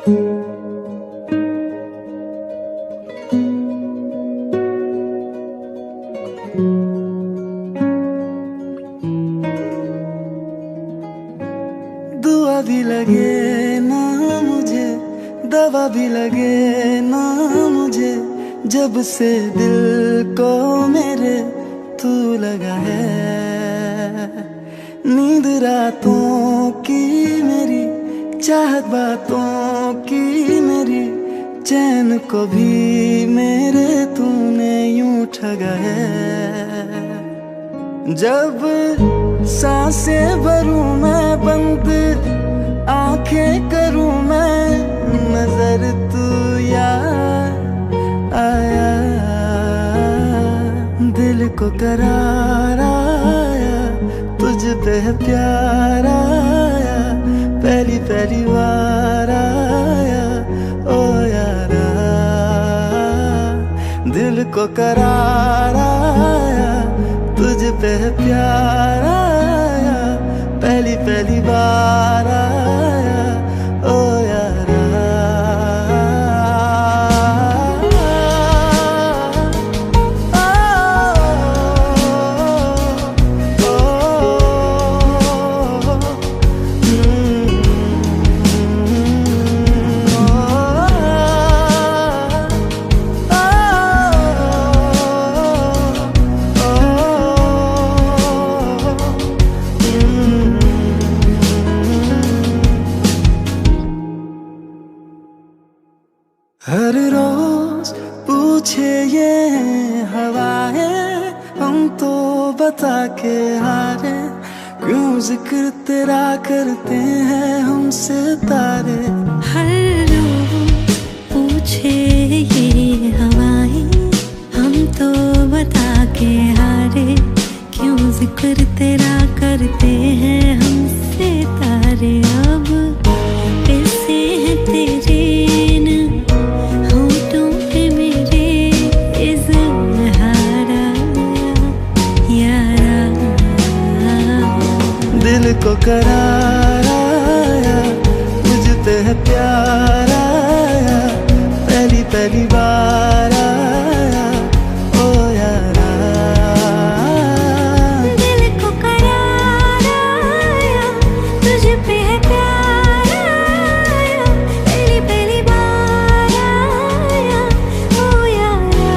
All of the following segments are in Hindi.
दुआ भी लगे ना मुझे, दवा भी लगे ना मुझे, जब से दिल को मेरे तू लगा है। नींद रातों की मेरी, चाहत बातों की मेरी, चैन को भी मेरे तूने यूं ठगा है। जब सांसें भरूं मैं बंद, आंखें करूं मैं, नजर तू यार आया। दिल को करार आया, तुझ पे प्यार आया, पहली पहली बार आया ओ यारा। दिल को करार आया, तुझ पे प्यार आया, पहली पहली बार आया ओ यारा। हर रोज पूछे ये हवाएं, हम तो बता के हारे, क्यों जिक्र तेरा करते हैं हमसे तारे। हर रोज पूछे ये हवाएं, हम तो बता के हारे, क्यों जिक्र तेरा करते हैं हमसे तारे। अब कैसे है तेरे दिल को करार आया, मुझ पे है प्यार आया, पहली पहली बार आया ओ यारा। दिल को करार आया, तुझ पे है प्यार आया, पहली पहली बार आया ओ यारा।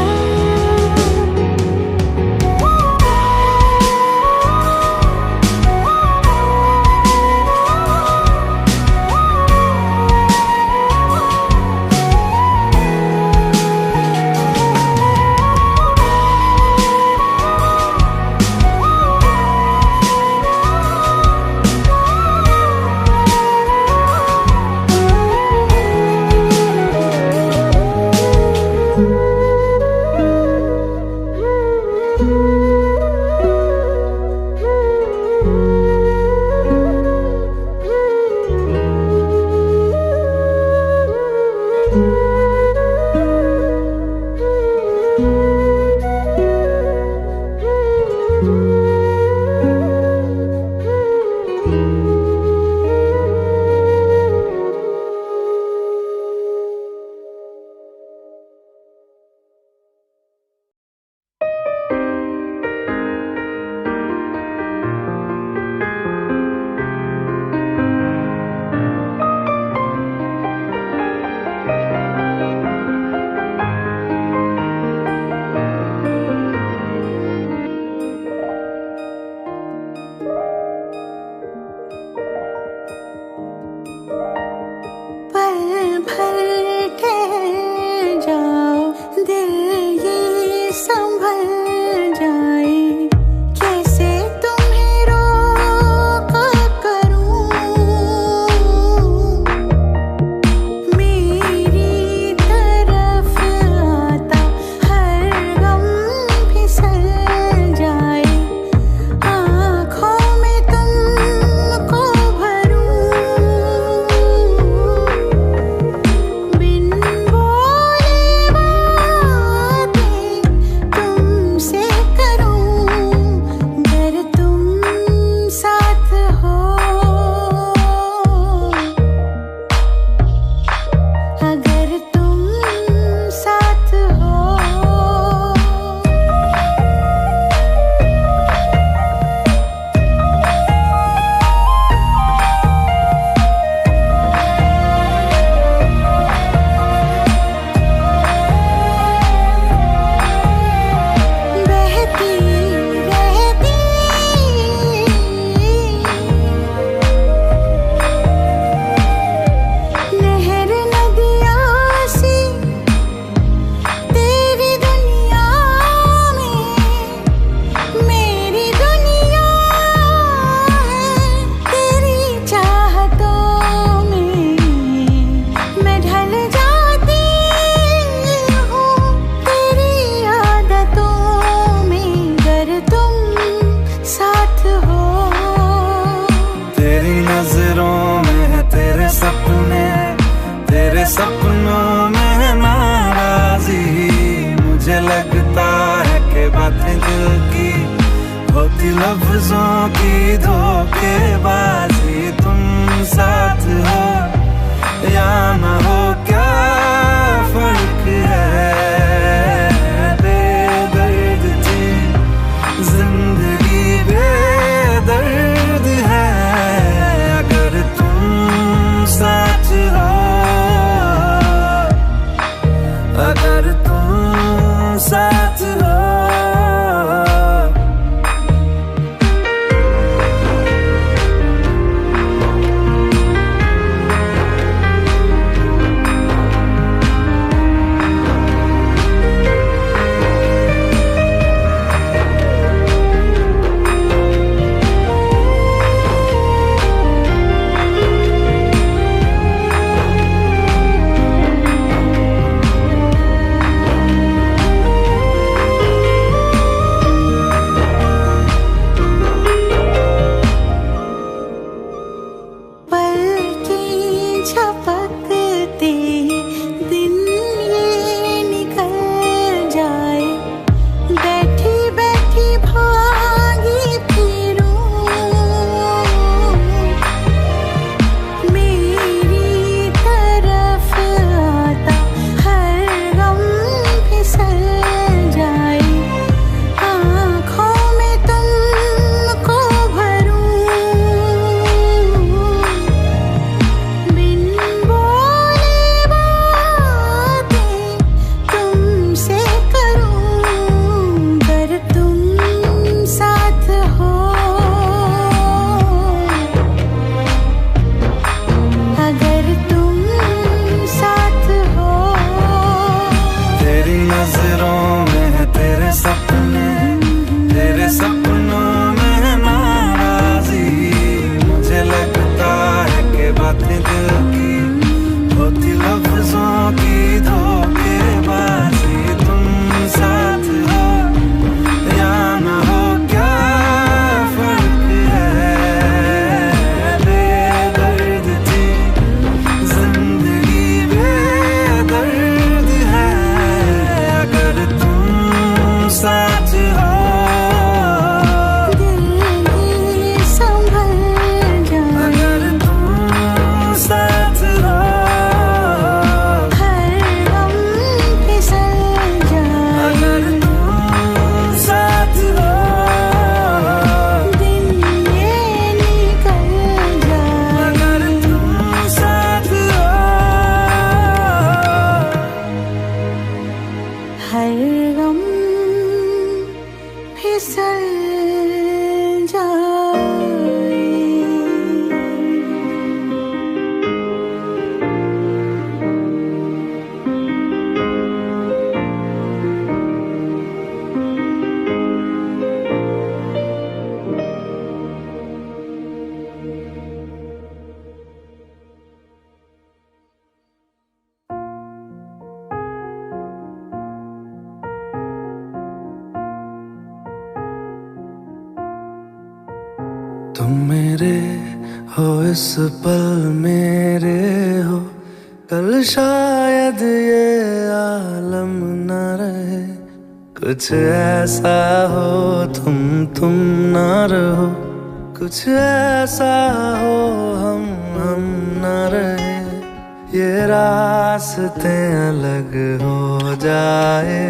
धोखेबाजी तुम साथ हो या ना हो क्या फर्क है बेदर्द थी जिंदगी बेदर्द है अगर तुम साथ हो अगर तुम साथ हो तुम मेरे हो इस पल मेरे हो कल शायद ये आलम न रहे कुछ ऐसा हो तुम ना रहो कुछ ऐसा हो हम ना रहे ये रास्ते अलग हो जाए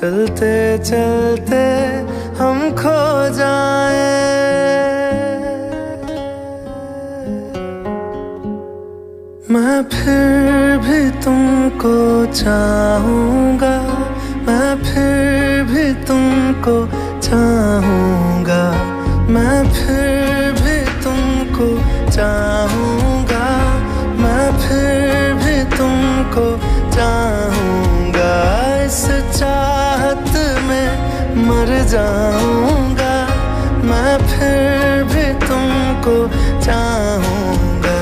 चलते चलते हम खो जाए मैं फिर भी तुमको चाहूँगा मैं फिर भी तुमको चाहूँगा मैं फिर भी तुमको चाहूँगा मैं फिर भी तुमको चाहूँगा इस चाहत में मर जाऊँगा मैं फिर भी तुमको चाहूँगा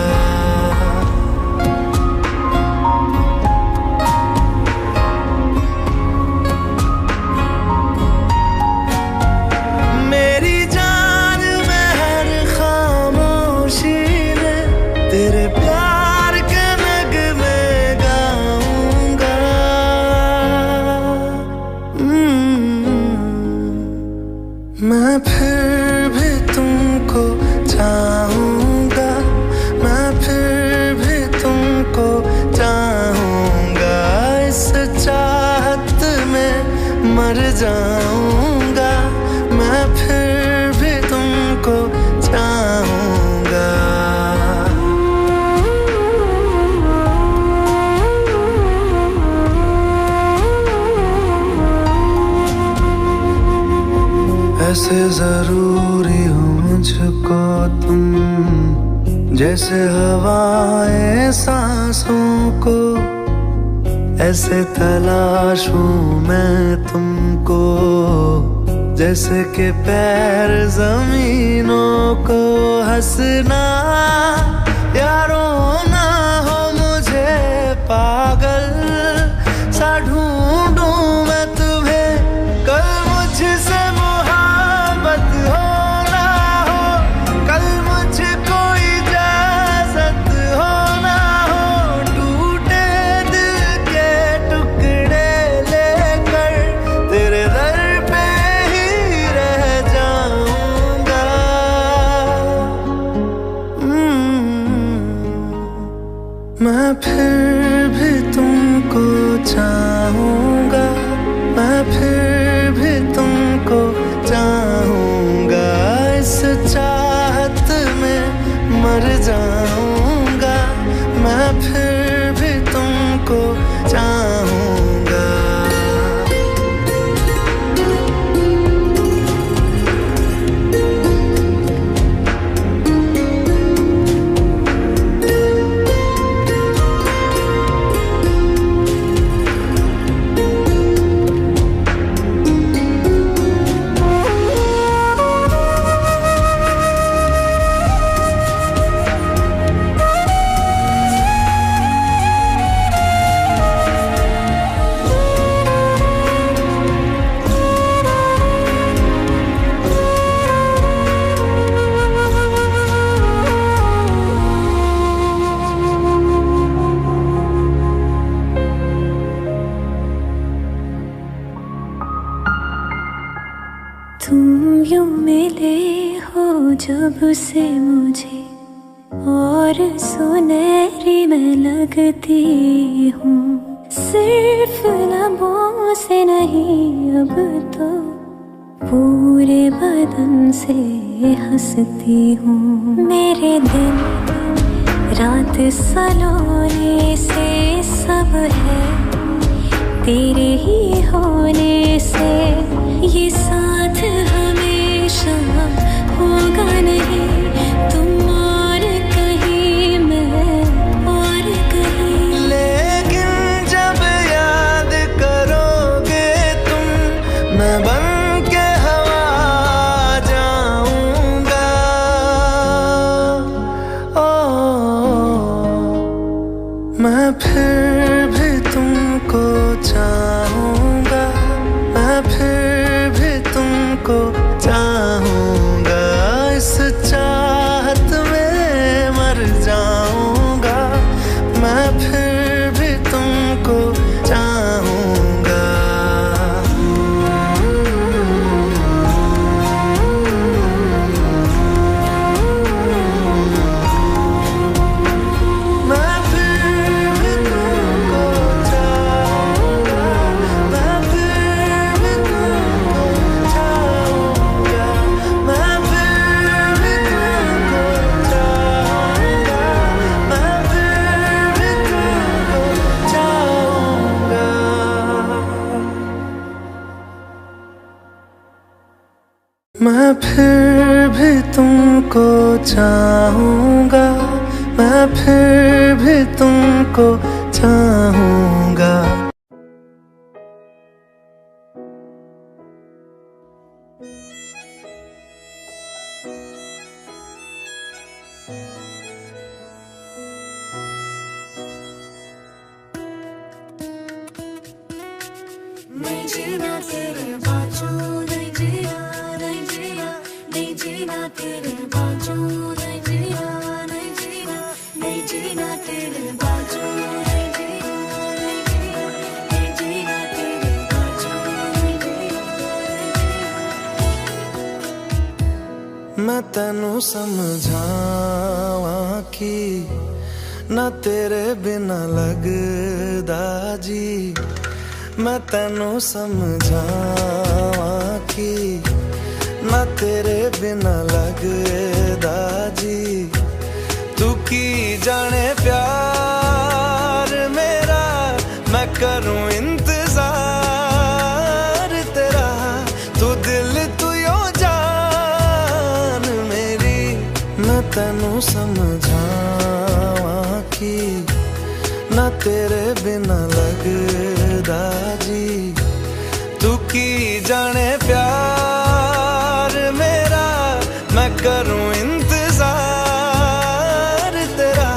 ऐसे जरूरी हो मुझको तुम, जैसे हवाएं सांसों को। ऐसे तलाशूं मैं तुमको, जैसे कि पैर जमीनों को। हंसना या रोना हो मुझे पागल सा ढूंढूं मैं तुम्हें। कल मुझसे मोहब्बत हो ना हो, कल मुझको इजाजत हो ना हो, टूटे दिल के टुकड़े लेकर तेरे दर पे ही रह जाऊंगा। मैं फिर भी तुमको चाहूंगा, मैं फिर भी तुमको चाहूंगा। इस चाहत में मर जाऊंगा, मैं फिर भी तुमको चाहूंगा। तुम यूं मिले हो जब से मुझे, और सुनहरी मैं लगती हूँ। सिर्फ लबों से नहीं अब तो पूरे बदन से हंसती हूँ। मेरे दिन रात सलोने से सब है तेरे ही होने से। ये साथ हमेशा होगा नहीं, तुम और कहीं मैं और कहीं। लेकिन जब याद करोगे तुम, मैं बन के हवा जाऊंगा। मैं फिर भी तुमको चाहूंगा, मैं फिर भी तुमको चाहूंगा। इस चाहत में मर जाऊंगा, मैं फिर भी तुमको चाहूंगा। मैं फिर भी तुमको चाहूंगा, मैं फिर भी तुमको चाहूंगा, मैं फिर भी तुमको चाहूंगा, मैं फिर भी तुमको चाहूंगा। मैं फिर भी तुमको चाहूंगा, मैं फिर भी तुमको चाहूंगा। नहीं जीना तेरे बाजू, नहीं जिया, नहीं जिया, नहीं जीना तेरे बाजू, नहीं जिया, नहीं जिया, नहीं जीना तेरे बाजू, नहीं जिया, नहीं जिया, नहीं जीना तेरे बाजू, नहीं जिया, नहीं जिया। मैं तैनू समझावां कि ना तेरे बिना लगदा जी। मैं तैनू समझावां कि ना तेरे बिना लगदा जी। तू की जाने प्यार मेरा, मैं करूं इंतजार तेरा। तू दिल तू यो तेनू समझावां कि ना तेरे बिना लगदा जी। तू की जाने प्यार मेरा, मैं करूं इंतजार तेरा।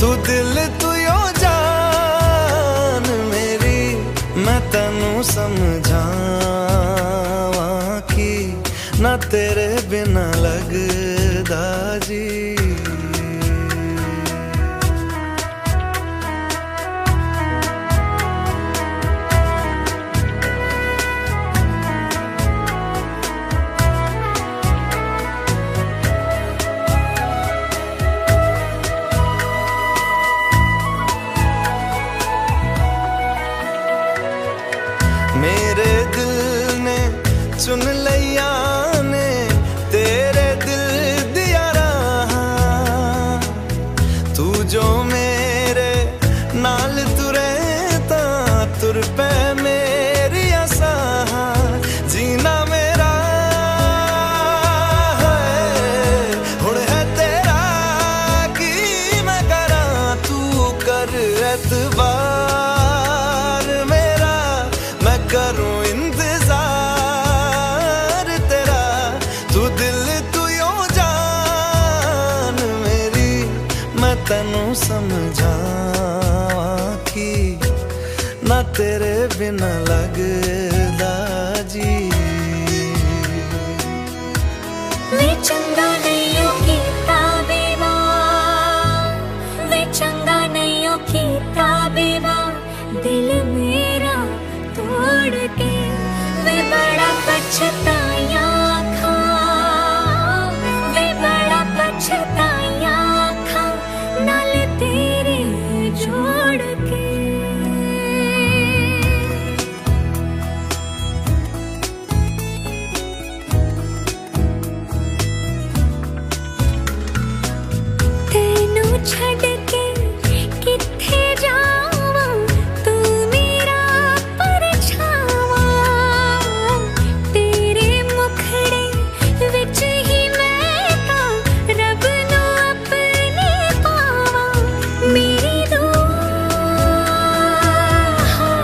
तू दिल तू यो जान मेरी, मैं तेनू समझावां कि ना तेरे बिना लगदा जी। मेरे दिल ने चुन लिया ने तेरे दिल दिया रहा। तू जो मेरे नाल तुरे ता तुर पे मेरी आसा। जीना मेरा है हुण है तेरा की मैं करा। तू कर एतबार मेरा, मैं करूं इंतजार तेरा। तू दिल तू यो जान मेरी, मैं तेनू समझावां कि ना तेरे बिना लगदा जी। वे चंगा नहीं कीता बेवा, वे चंगा नहीं कीता बेवा। दिल मेरा तोड़ के वे बड़ा पछताया खा, वे बड़ा पछताया खा नाल तेरे जोड़ के। तेनू छड़ के किथे जावां, तू मेरा परछावा। तेरे मुखड़े विच ही मैं तां रब नू अपने पावां। मेरी दुआ है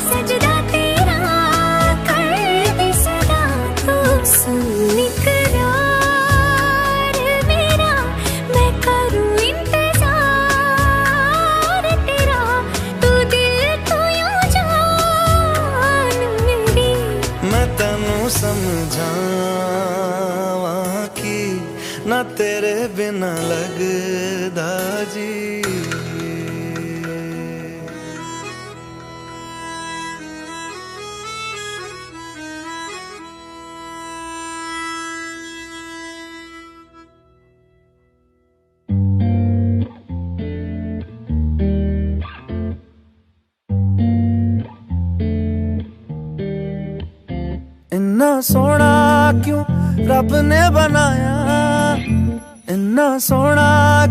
सजदा तेरा कर दे सदा। तू सुन इकरार मेरा, मैं करूं इंतजार तेरा। तू दिल तू यो जान मेरी, मैं तेनू समझावां कि ना तेरे बिना लगदा जी। इन्ना सोना क्यों रब ने बनाया, इन्ना सोना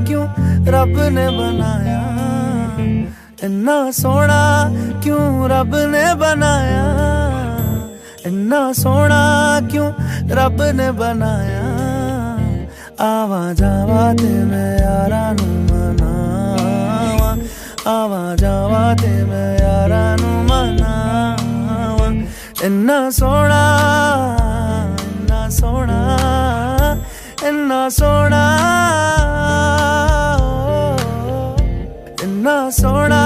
क्यों रब ने बनाया। इन्ना सोना क्यों रब ने बनाया, इन्ना सोना क्यों रब ने बनाया। आवा जावा ते मैं यारा नू मनावा, आवा जावा ते मैं यारा नू मनावा। इन्ना सोना, इन्ना सोना, इन्ना सोना, इन्ना सोना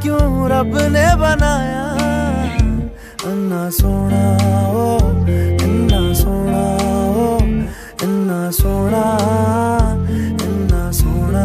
क्यों रब ने बनाया। इन्ना सोना ओ, इन्ना सोना ओ, इन्ना सोना, इन्ना सोना।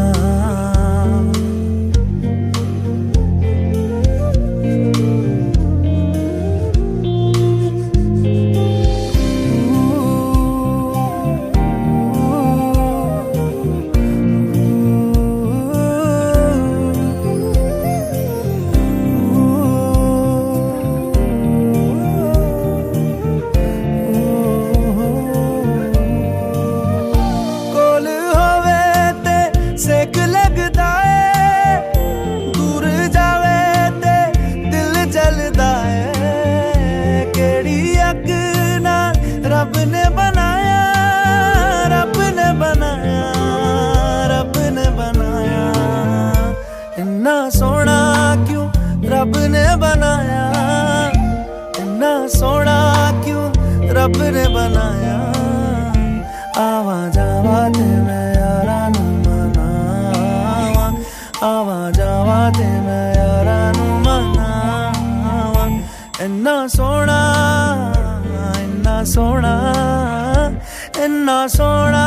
कोल इन्ना सोना क्यों रब ने बनाया, इन्ना सोना क्यों रब ने बनाया। आवा जावा ते मैं यारा नू मनावा, आवा जावा ते मैं यारा नू मनावा। इन्ना सोना, इन्ना सोना, इन्ना सोना।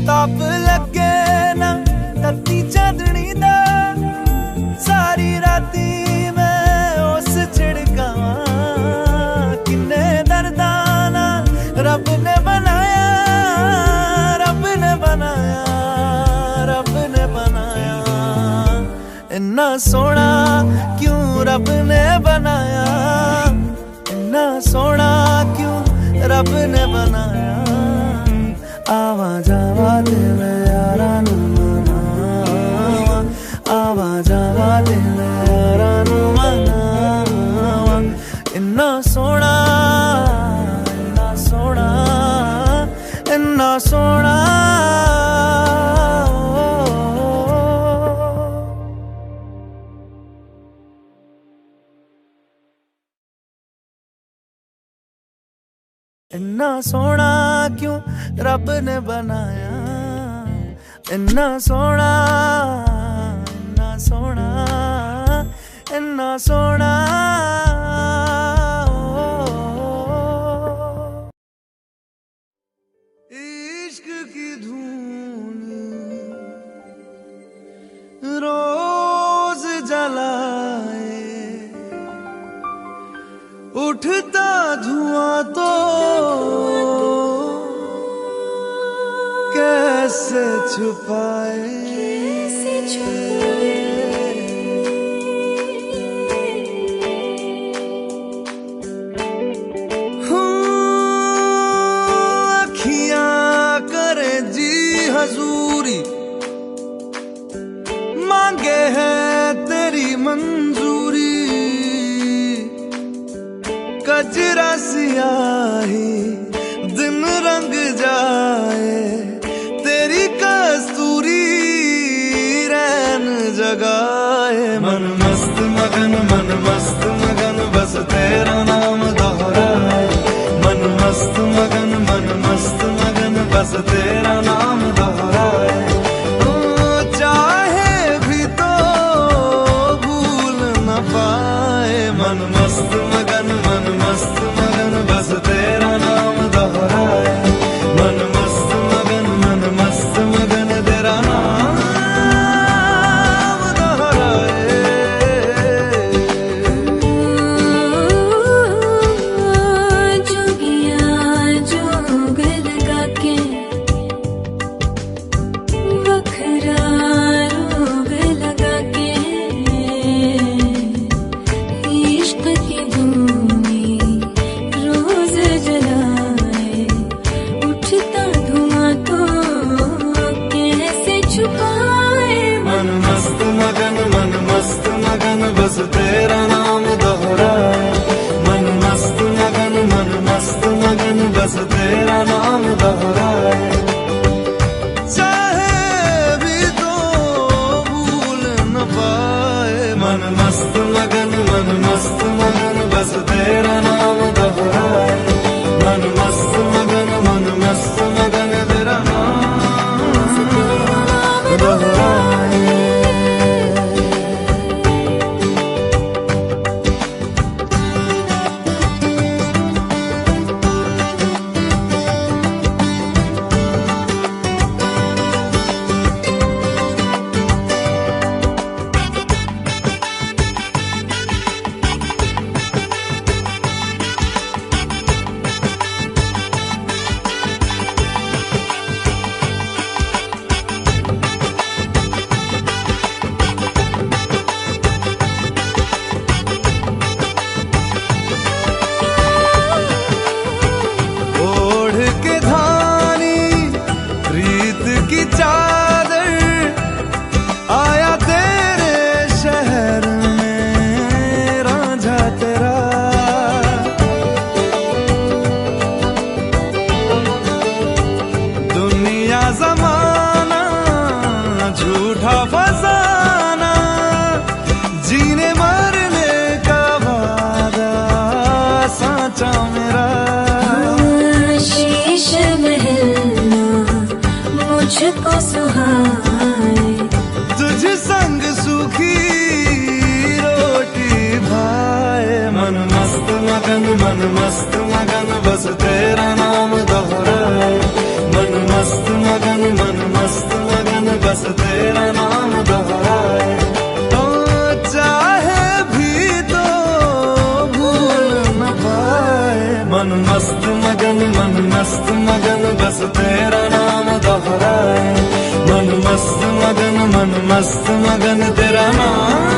ताप लगे ना तत्ती चांदनी दा, सारी राती मैं उस छिड़कावा। किन्ने दर्दा ना रब ने बनाया, रब ने बनाया, रब ने बनाया। इन्ना सोना क्यों रब ने बनाया, इन्ना सोना क्यों रब ने बनाया। आवा जावा ते मैं यारा नू मनावा, आवा जावा ते मैं यारा नू मनावा। इन्ना सोना, इन्ना सोना, इन्ना सोना। इन्ना सोना क्यों रब ने बनाया, इन्ना सोना, इन्ना सोना, इन्ना सोना। इश्क की धून रोज जलाए, उठता धुआं तो कैसे छुपाए, कैसे छुपाए। अखियां करे जी हजूरी, मांगे है तेरी मंजूरी। कजरा सियाही दिन रंग जाए, तेरी कस्तूरी रैन जगाए। मन मस्त मगन, मन मस्त मगन, बस तेरा नाम दोहराए। मन मस्त मगन, मन मस्त मगन, बस तेरा नाम दोहराए। चाहे भी तो भूल न पाए। मन मस्त मगन, मन मस्त मगन, बस तेरा नाम दोहराए। मन मस्त मगन, मन मस्त मगन, तेरा नाम दोहराए। जोगिया जोग लगा के वखरा रोग लगा के, इश्क की धूनी रोज जलाए, उठता धुआं तो कैसे छुपाए। मन मस्त मगन, मन मस्त मगन, बस तेरा नाम दोहराए। मन मस्त मगन, मन मस्त मगन, बस तेरा नाम दोहराए। चाहे भी तो भूल न पाए। मन मस्त मगन, मन मस्त मगन, बस तेरा नाम दोहराए। मन मस्त मगन, मन मस्त मगन, तेरा नाम दोहराए। सुहाए। तुझ संग सूखी रोटी भाए, मन मस्त मगन बस तेरा नाम दोहराए। मन मस्त मगन बस तेरा नाम दोहराए। तो चाहे भी तो भूल न पाए। मन मस्त मगन बस तेरा नाम दोहराए। मन मस्त मगन तेरा नाम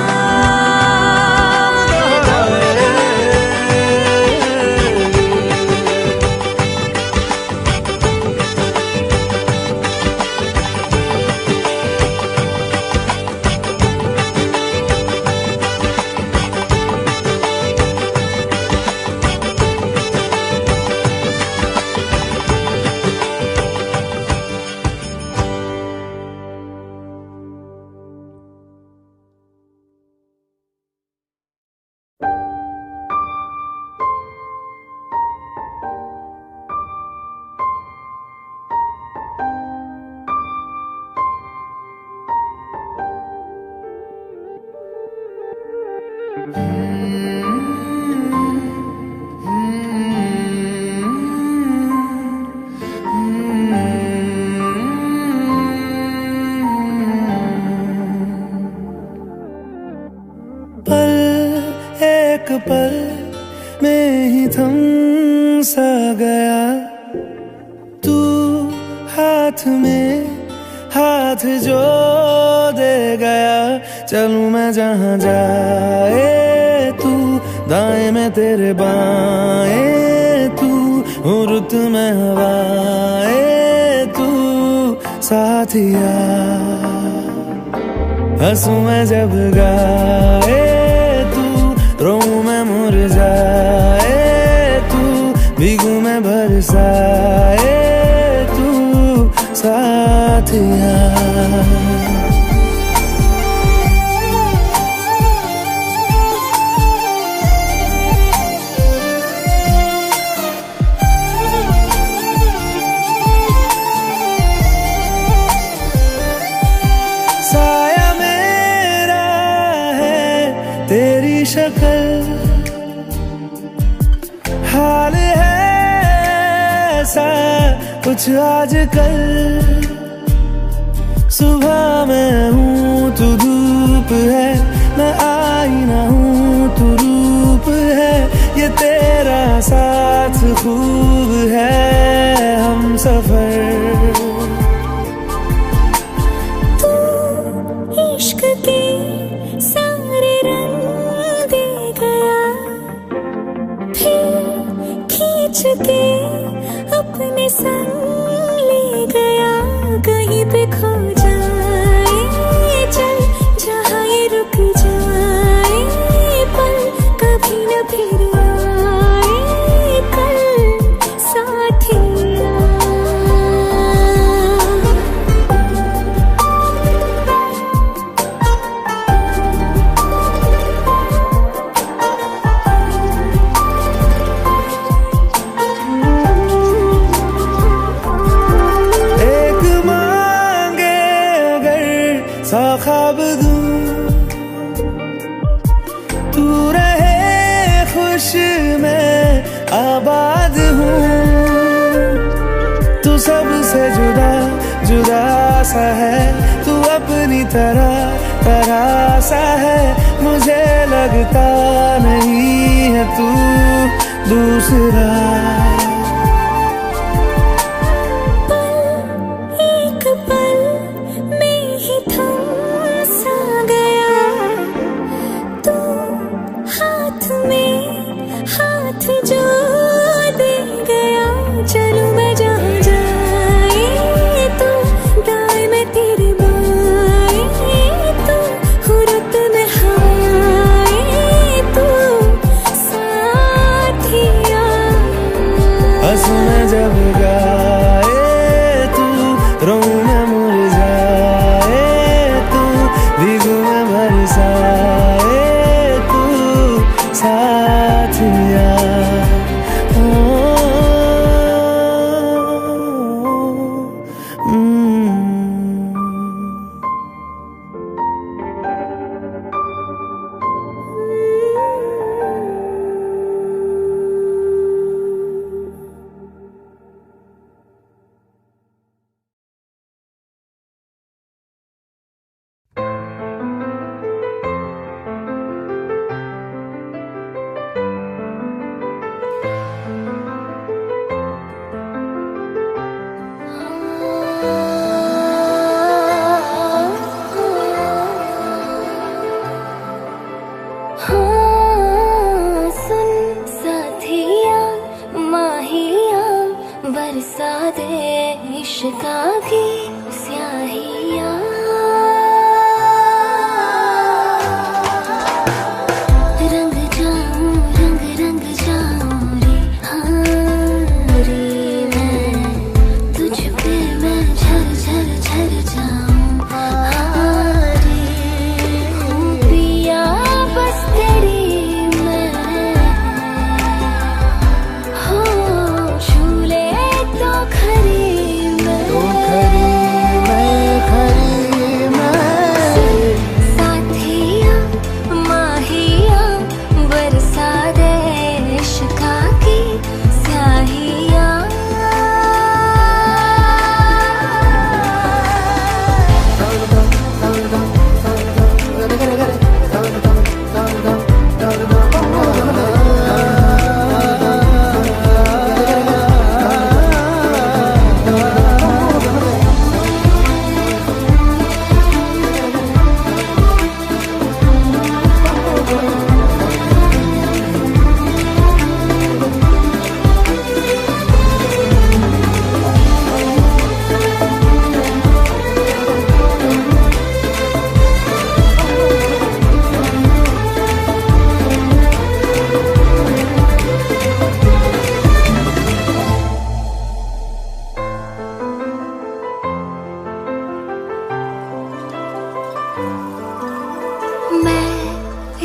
पल में ही थम सा गया तू, हाथ में हाथ जो दे गया। चलूं मैं जहां जाए तू, दाएं में तेरे बाएं तू, रुत में हवाए तू साथिया। हंसूं मैं जब गाए तू, रोऊं मैं मुरझाए तू, भीगूं मैं बरसाए तू साथिया। साया मेरा है तेरी शक्ल, हाल है ऐसा कुछ आजकल। सुबह मैं हूँ तू धूप है, मैं आईना हूँ तू रूप है। ये तेरा साथ खूब है हम सफर। इश्क के सारे रंग दे गया, फिर खींच के अपने संग ले गया। कहीं पे खो जाए चल, जहाँ ये रुक जाए पल, कभी न फिर आए कल साथिया। सा ख्वाब दूं तू रहे खुश मैं आबाद हूँ। तू सबसे जुदा जुदा सा है, तू अपनी तरह सा है। मुझे लगता नहीं है तू दूसरा। हाथ जो दे गया, चलूं मैं जहां जाए तू, दाएं में तेरे बाएं तू, हुरत में हवाए तू साथिया।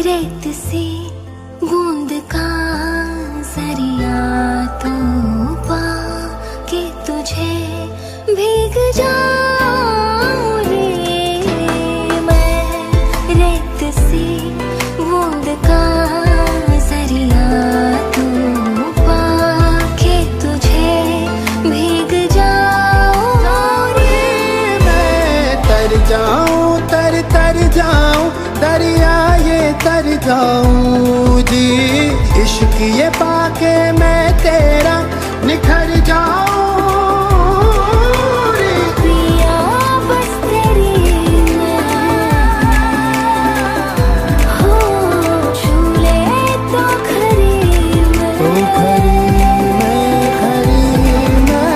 रेत से बूंद का जरिया तो पाके तुझे भीग जाऊं रे। मैं रेत से बूंद का जरिया तो पाके तुझे भीग जाऊं रे। मैं तर जाऊं, तर जाऊं, दरिया ये तर जाऊं जी। इश्क ये पाके मैं तेरा निखर जाऊं रे। पिया बस तेरी मैं हो, झूले तो खरी मैं। तू खरी मैं, खरी मैं।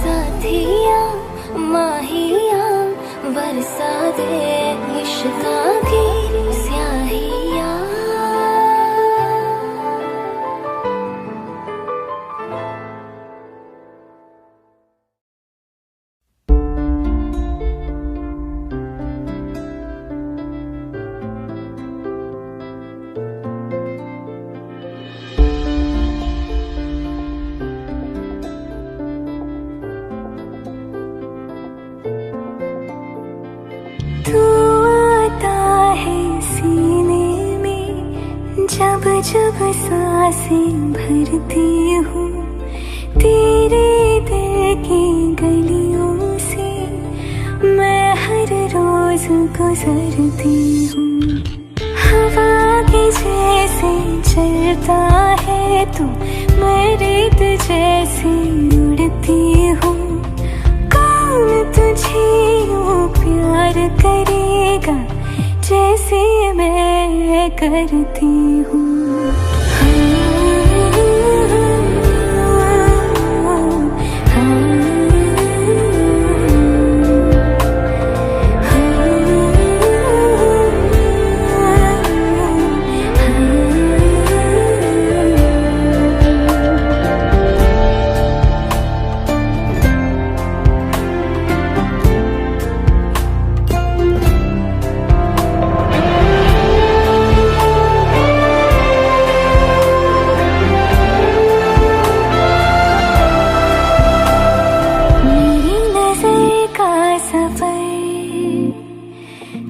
साथिया माहिया बरसा दे इश्क़ा की स्याहिया। तू आता है सीने में जब जब सांसें भरती हूँ। तेरे दिल की गलियों से मैं हर रोज गुजरती हूँ। हवा के जैसे चलता है तू, मैं रेत जैसे उड़ती हूँ। कौन तुझे यूं प्यार करेगा जैसे मैं करती हूँ।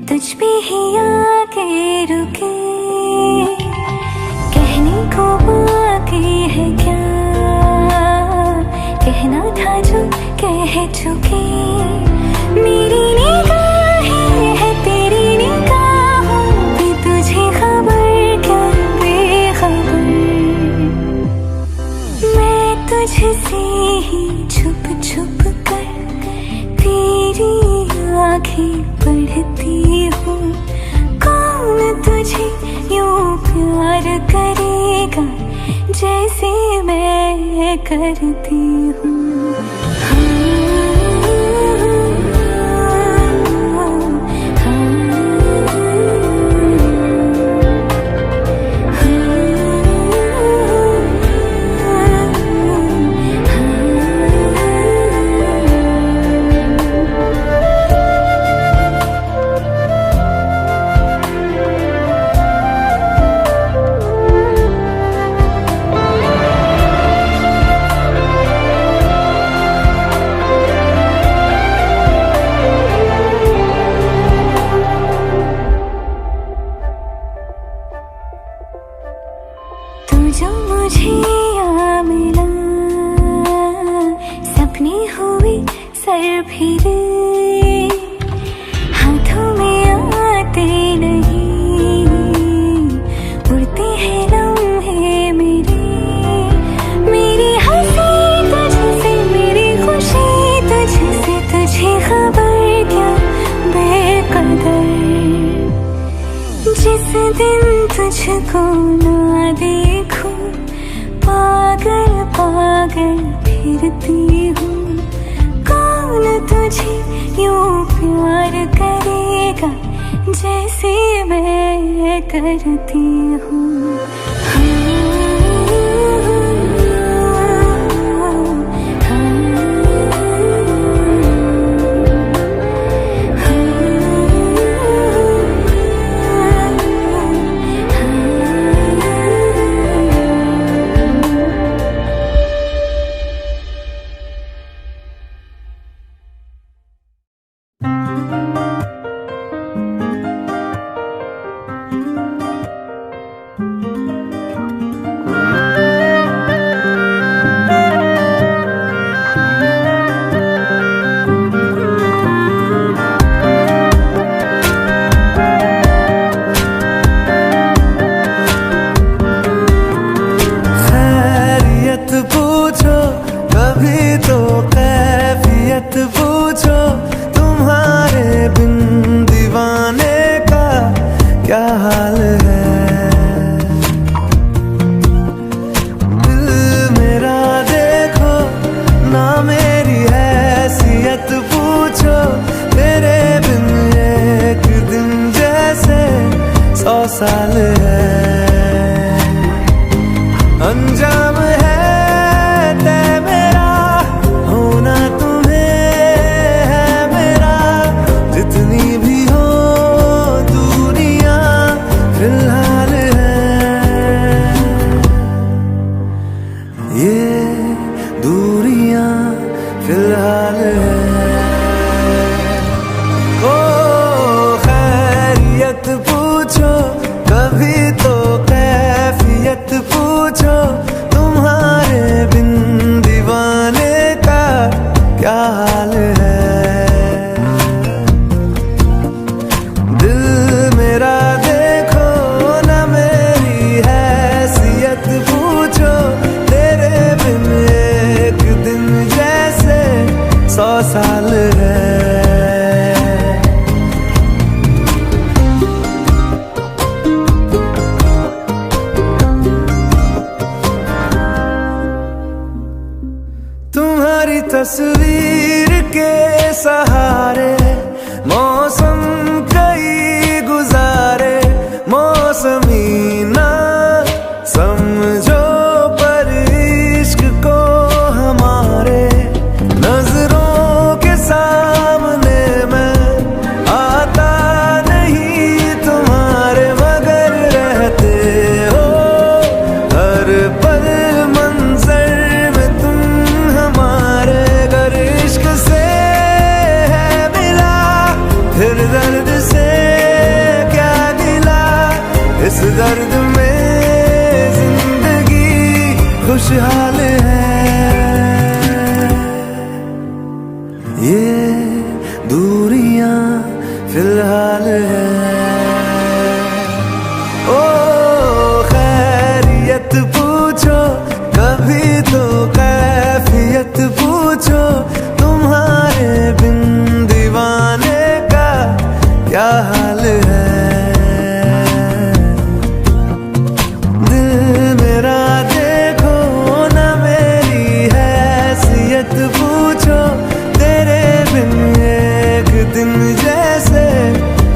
तुझ पे ही आके रुके, कहने को बाकी है क्या, कहना था जो कह चुके। मेरी निगाहें है तेरी निगाहों पे, तुझे खबर क्या बेखबर। मैं तुझसे ही छुप छुप कर तेरी आँखें पढ़ती हूँ। कौन तुझे यूं प्यार करेगा जैसे मैं करती हूँ। जो मुझे यहाँ मिला, सपने हुए सर फिरे, हाथों में आते नहीं, उड़ते हैं लम्हे मेरे। मेरी हंसी तुझसे, मेरी खुशी तुझसे, तुझे खबर क्या बेकदर। जिस दिन तुझको ना देखूं करती हूँ। पूछो कभी तो कैफियत पूछो, तुम्हारे बिन दीवाने का क्या हाल है। दिल मेरा देखो ना मेरी हैसियत पूछो, तेरे बिन एक दिन जैसे 100 साल है। अंजाम है तय मेरा, होना तुम्हें है मेरा, जितनी भी हो दूरियां फिलहाल है। ये दूरियां फिलहाल है। ओ खैरियत पूछो कभी तो कैफियत पूछो, तुम्हारे बिन दीवाने का क्या हाल है। दिल मेरा देखो ना मेरी हैसियत पूछो, तेरे बिन एक दिन जैसे 100 साल है। तुम्हारी तस्वीर के सहारे मौसम कई गुजारे, मौसमी ना समझो पर इश्क को हमारे, नजरों के सामने मैं आता नहीं तुम्हारे, मगर रहते हो हर पल मंजर में तुम हमारे। गर इश्क से है मिला फिर दर्द से क्या गिला, इस दर्द में जिंदगी खुशहाल है। ये दूरियां फिलहाल है। ओ खैरियत पूछो कभी तो कैफियत पूछो, तुम्हारे बिन दीवाने का क्या हाल है। दिल मेरा देखो ना मेरी हैसियत पूछो, तेरे बिन एक दिन जैसे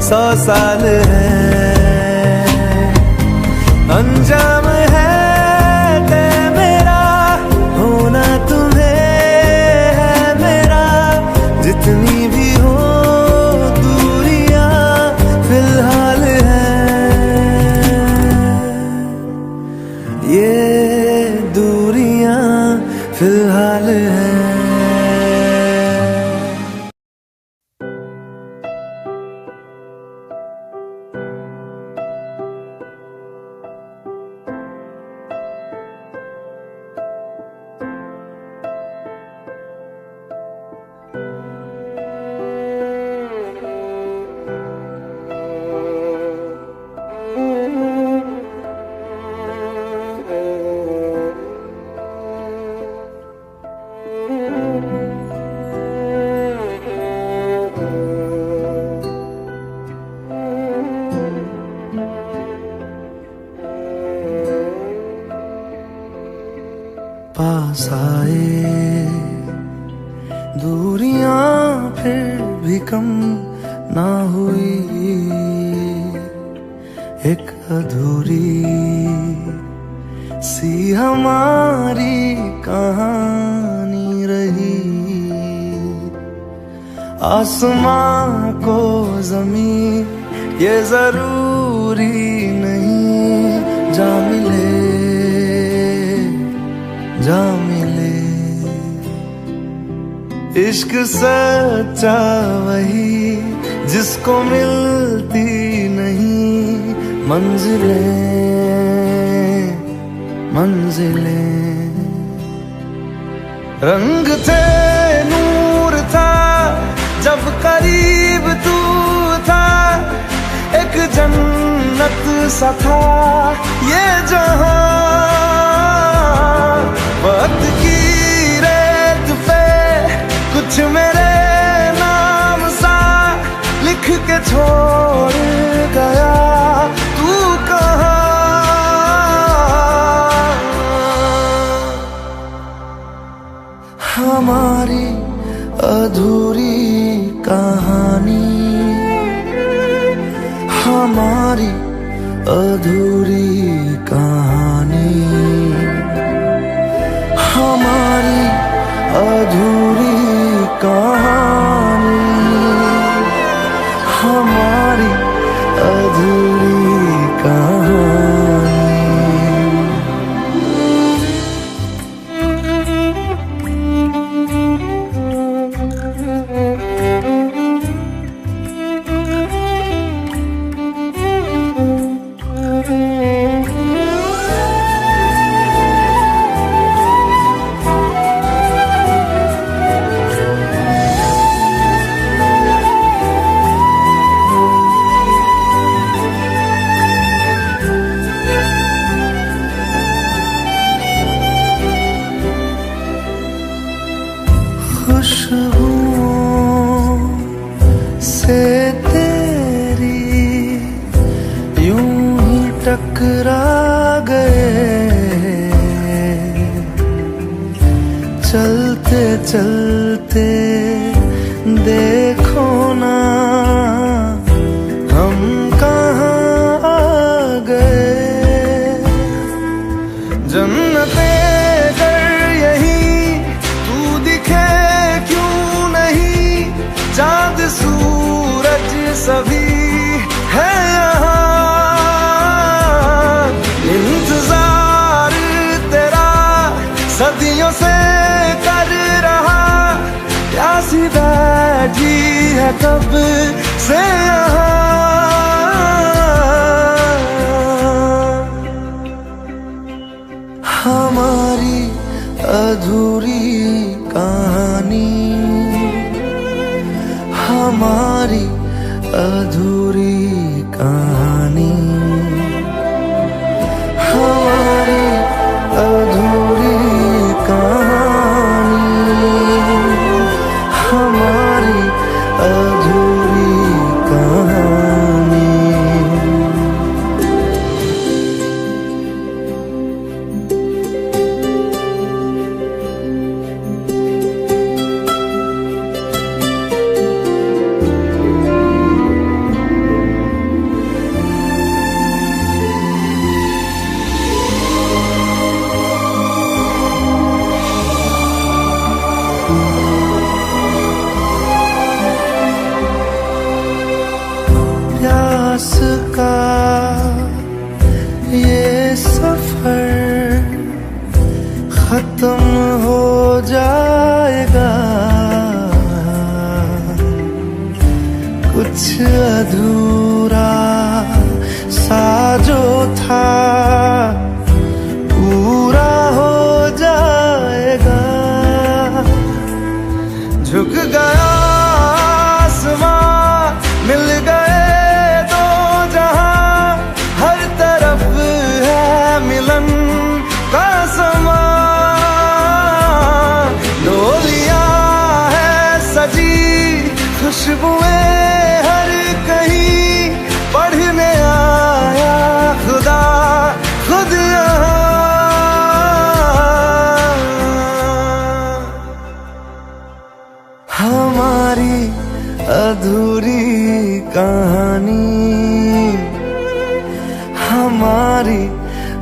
100 साल है। अंजाम है तय मेरा, होना तुम्हें है मेरा, जितनी भी हो दूरियां फिलहाल है। ये दूरियां फिलहाल है। पास आए दूरियां फिर भी कम ना हुई, एक अधूरी सी हमारी कहानी रही। आसमां को ज़मीं ये जरूरी नहीं, जा मिले जा मिले। इश्क सच्चा वही जिसको मिलती नहीं मंजिलें मंजिलें। रंग थे नूर था जब करीब तू था, एक जन्नत सा था ये जहां। वक्त की रेत पे कुछ मेरे नाम सा लिख के छोड़ गया तू कहाँ। हमारी अधूरी कहानी, हमारी अधूरी कहानी, हमारी अधूरी कहानी, हमारी अधूरी कहानी। खुशबुओं से तेरी यूं ही टकरा गए, चलते चलते देखो ना हम कहाँ आ गए। जन्नते कर यही तू दिखे क्यों नहीं, चांद सूरज सभी है यहाँ। इंतजार तेरा सदियों से कर रहा, प्यासी बैठी है कब से यहाँ। हमारी अधूरी कहानी, हमारी अधूरी कहानी, हमारी अधूरी कहानी, हमारी अधूरी कहानी। प्यास का ये सफर खत्म हो जाएगा, कुछ अधूरा सा जो था पूरा हो जाएगा। झुक गया आसमां, मिल गए दो जहां, हर तरफ है मिलन का समा। डोलियां है सजी खुशबुएं हर कहीं, पढ़ने आया खुदा खुद यहाँ। हमारी अधूरी कहानी,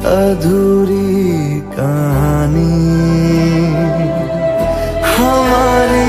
अधूरी कहानी हमारी